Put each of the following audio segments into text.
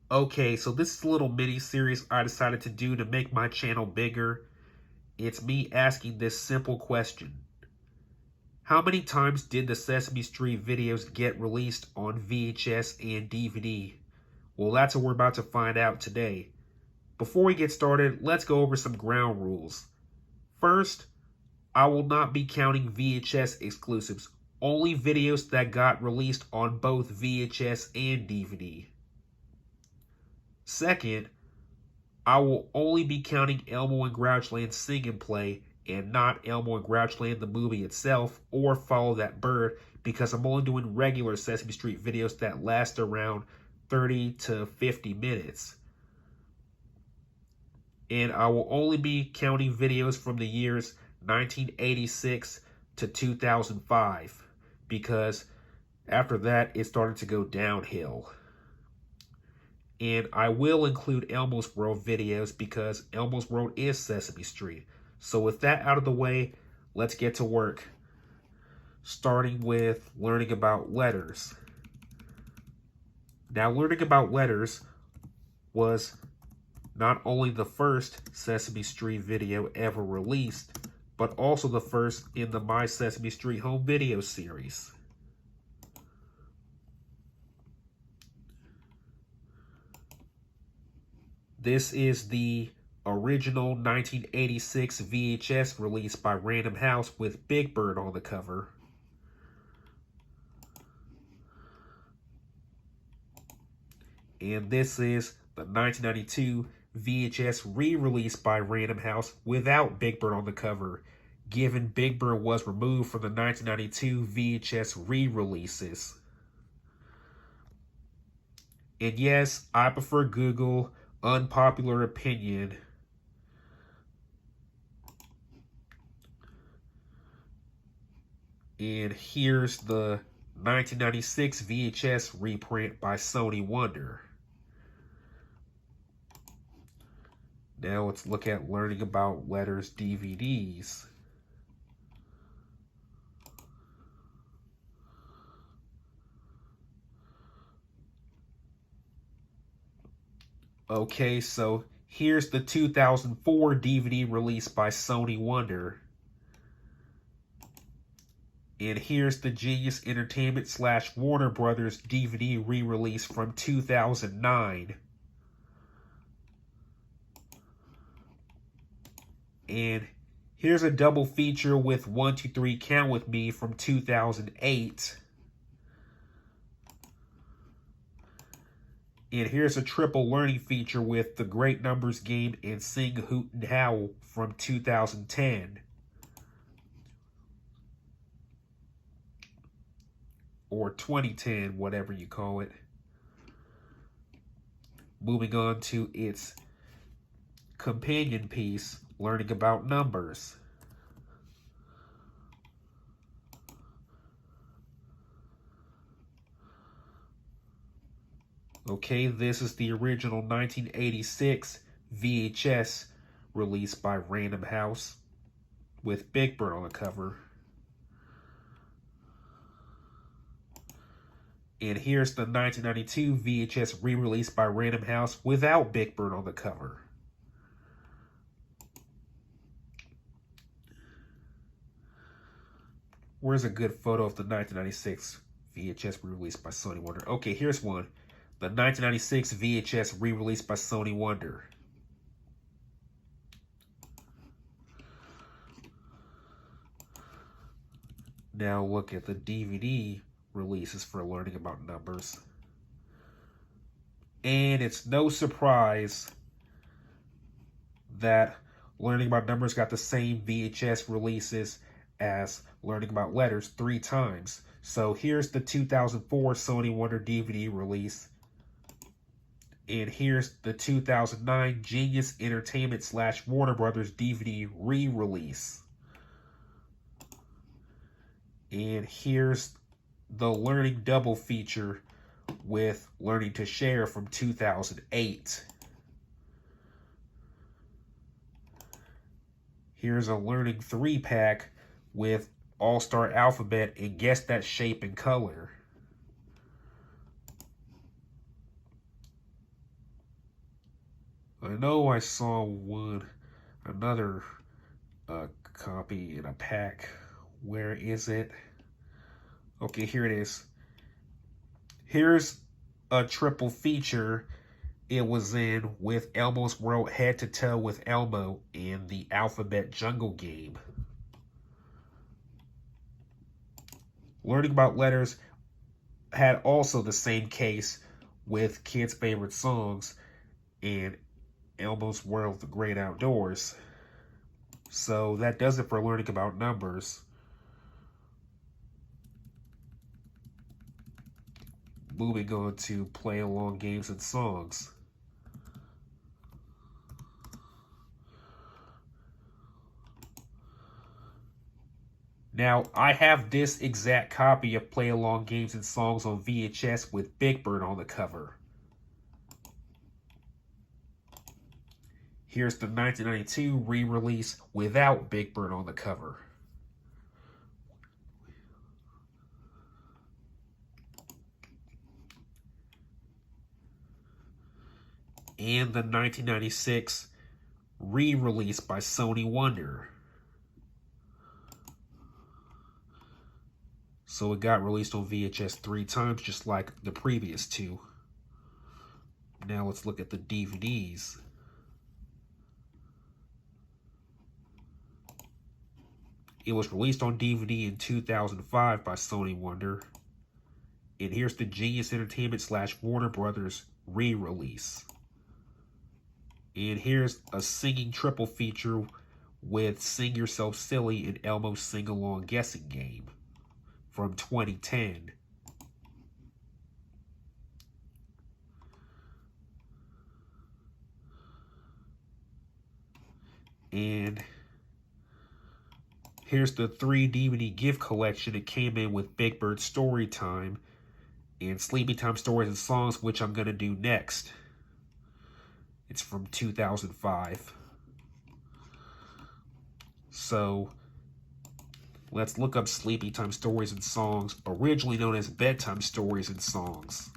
Okay, so this is a little mini series I decided to do to make my channel bigger. It's me asking this simple question. How many times did the Sesame Street videos get released on VHS and DVD? Well, that's what we're about to find out today. Before we get started, let's go over some ground rules. First, I will not be counting VHS exclusives, only videos that got released on both VHS and DVD. Second, I will only be counting Elmo and Grouchland Sing and Play and not Elmo and Grouchland the movie itself or Follow That Bird because I'm only doing regular Sesame Street videos that last around 30 to 50 minutes. And I will only be counting videos from the years 1986 to 2005 because after that it started to go downhill. And I will include Elmo's World videos because Elmo's World is Sesame Street. So with that out of the way, let's get to work. Starting with learning about letters. Now, learning about letters was not only the first Sesame Street video ever released, but also the first in the My Sesame Street Home Video series. This is the original 1986 VHS release by Random House with Big Bird on the cover. And this is the 1992 VHS re-release by Random House without Big Bird on the cover, given Big Bird was removed from the 1992 VHS re-releases. And yes, I prefer Google. Unpopular opinion. And here's the 1996 VHS reprint by Sony Wonder. Now let's look at learning about letters DVDs. Okay, so here's the 2004 DVD release by Sony Wonder. And here's the Genius Entertainment / Warner Brothers DVD re-release from 2009. And here's a double feature with 1, 2, 3 Count With Me from 2008. And here's a triple learning feature with The Great Numbers Game and Sing, Hoot, and Howl from 2010. Or 2010, whatever you call it. Moving on to its companion piece, learning about numbers. Okay, this is the original 1986 VHS released by Random House with Big Bird on the cover. And here's the 1992 VHS re-release by Random House without Big Bird on the cover. Where's a good photo of the 1996 VHS re-release by Sony Wonder? Okay, here's one. The 1996 VHS re-release by Sony Wonder. Now look at the DVD releases for learning about numbers. And it's no surprise that learning about numbers got the same VHS releases as learning about letters 3 times. So here's the 2004 Sony Wonder DVD release. And here's the 2009 Genius Entertainment / Warner Brothers DVD re-release. And here's the Learning Double feature with Learning to Share from 2008. Here's a Learning 3-pack with All-Star Alphabet and Guess That Shape and Color. I know I saw another copy in a pack. Where is it? Okay, here it is. Here's a triple feature it was in with Elmo's World head to toe with Elmo in the Alphabet Jungle game. Learning about letters had also the same case with kids' favorite songs and Elmo's World, The Great Outdoors. So that does it for learning about numbers. Moving on to play along games and songs. Now, I have this exact copy of Play Along Games and Songs on VHS with Big Bird on the cover. Here's the 1992 re-release without Big Bird on the cover. And the 1996 re-release by Sony Wonder. So it got released on VHS 3 times, just like the previous two. Now let's look at the DVDs. It was released on DVD in 2005 by Sony Wonder. And here's the Genius Entertainment / Warner Brothers re-release. And here's a singing triple feature with Sing Yourself Silly and Elmo's Sing-Along Guessing Game from 2010. And here's the 3 DVD gift collection. It came in with Big Bird Storytime and Sleepytime Stories and Songs, which I'm going to do next. It's from 2005. So let's look up Sleepytime Stories and Songs, originally known as Bedtime Stories and Songs.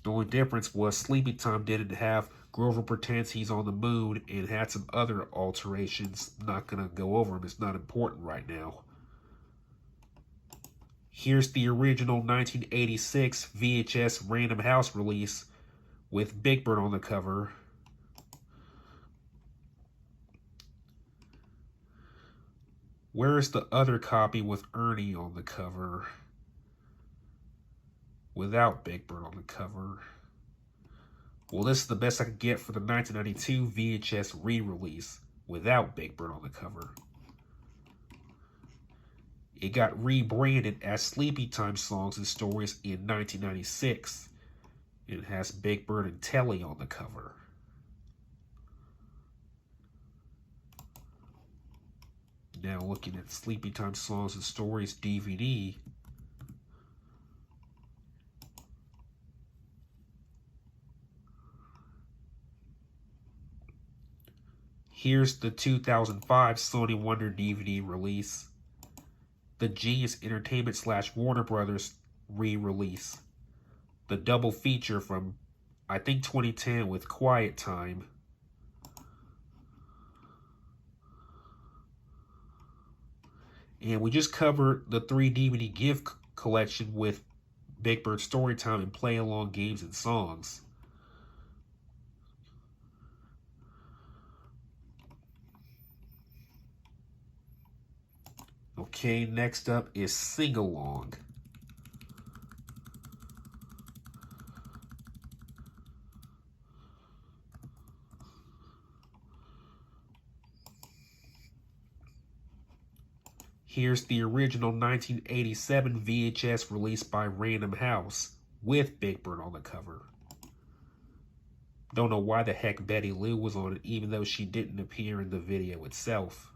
The only difference was Sleepytime didn't have Grover Pretends He's on the Moon and had some other alterations. I'm not going to go over them. It's not important right now. Here's the original 1986 VHS Random House release with Big Bird on the cover. Where's the other copy with Ernie on the cover? Without Big Bird on the cover. Well, this is the best I could get for the 1992 VHS re-release without Big Bird on the cover. It got rebranded as Sleepytime Songs and Stories in 1996. It has Big Bird and Telly on the cover. Now looking at Sleepytime Songs and Stories DVD. Here's the 2005 Sony Wonder DVD release. The Genius Entertainment / Warner Brothers re-release. The double feature from, I think, 2010 with Quiet Time. And we just covered the 3 DVD gift collection with Big Bird Storytime and Play Along Games and Songs. Okay, next up is Sing Along. Here's the original 1987 VHS released by Random House with Big Bird on the cover. Don't know why the heck Betty Lou was on it, even though she didn't appear in the video itself.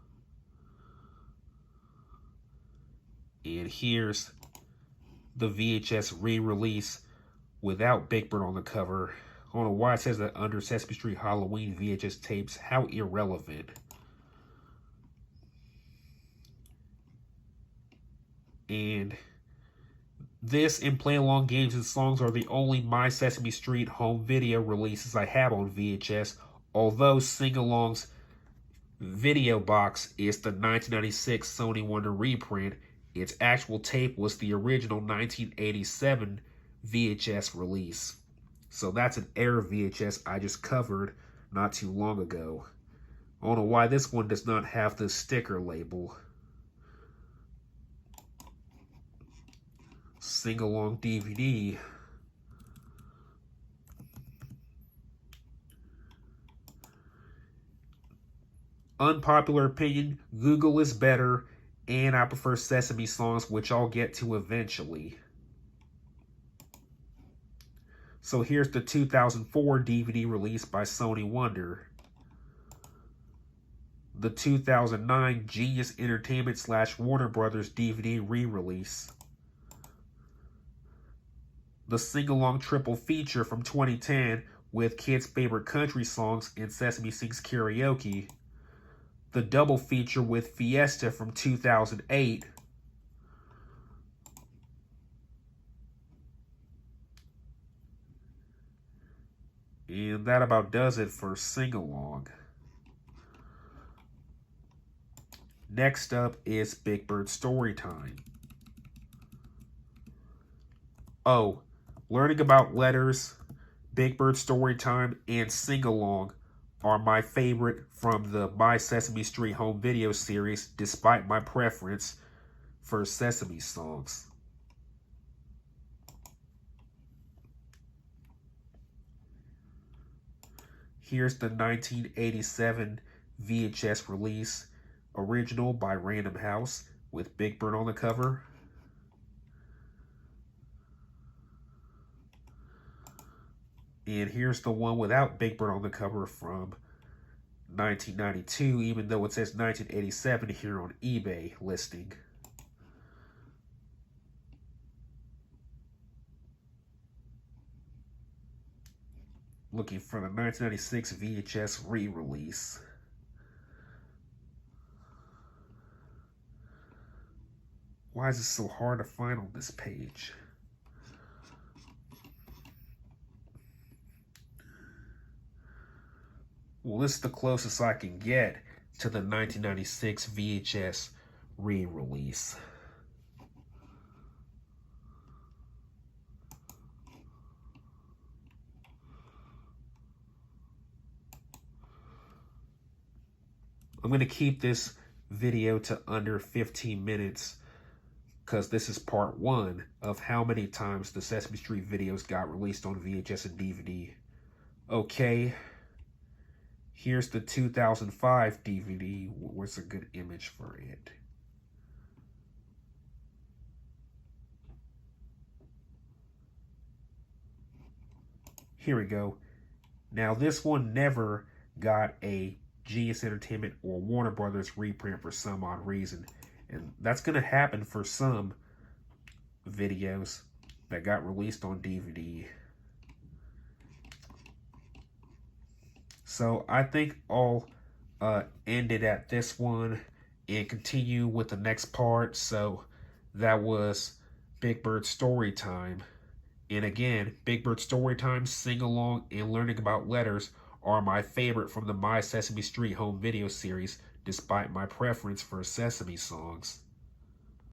And here's the VHS re-release without Big Bird on the cover. I don't know why it says that under Sesame Street Halloween VHS tapes. How irrelevant. And This and Play Along games and songs are the only My Sesame Street home video releases I have on VHS, although Sing Along's video box is the 1996 Sony Wonder reprint. Its actual tape was the original 1987 VHS release. So that's an Air VHS I just covered not too long ago. I don't know why this one does not have the sticker label. Sing Along DVD. Unpopular opinion, Google is better, and I prefer Sesame songs, which I'll get to eventually. So here's the 2004 DVD release by Sony Wonder. The 2009 Genius Entertainment / Warner Brothers DVD re-release. The Sing-Along triple feature from 2010 with kids' favorite country songs and Sesame Sings Karaoke. The double feature with Fiesta from 2008. And that about does it for Sing-Along. Next up is Big Bird Storytime. Oh, learning about letters, Big Bird Storytime, and Sing-Along are my favorite from the My Sesame Street home video series, despite my preference for Sesame songs. Here's the 1987 VHS release, original by Random House, with Big Bird on the cover. And here's the one without Big Bird on the cover from 1992, even though it says 1987 here on eBay listing. Looking for the 1996 VHS re-release. Why is it so hard to find on this page? Well, this is the closest I can get to the 1996 VHS re-release. I'm going to keep this video to under 15 minutes because this is part 1 of how many times the Sesame Street videos got released on VHS and DVD. Okay, here's the 2005 DVD. Where's a good image for it? Here we go. Now this one never got a Genius Entertainment or Warner Brothers reprint for some odd reason. And that's going to happen for some videos that got released on DVD. So I think I'll end it at this one and continue with the next part. So that was Big Bird Storytime. And again, Big Bird Storytime, Sing Along, and Learning About Letters are my favorite from the My Sesame Street home video series, despite my preference for Sesame songs.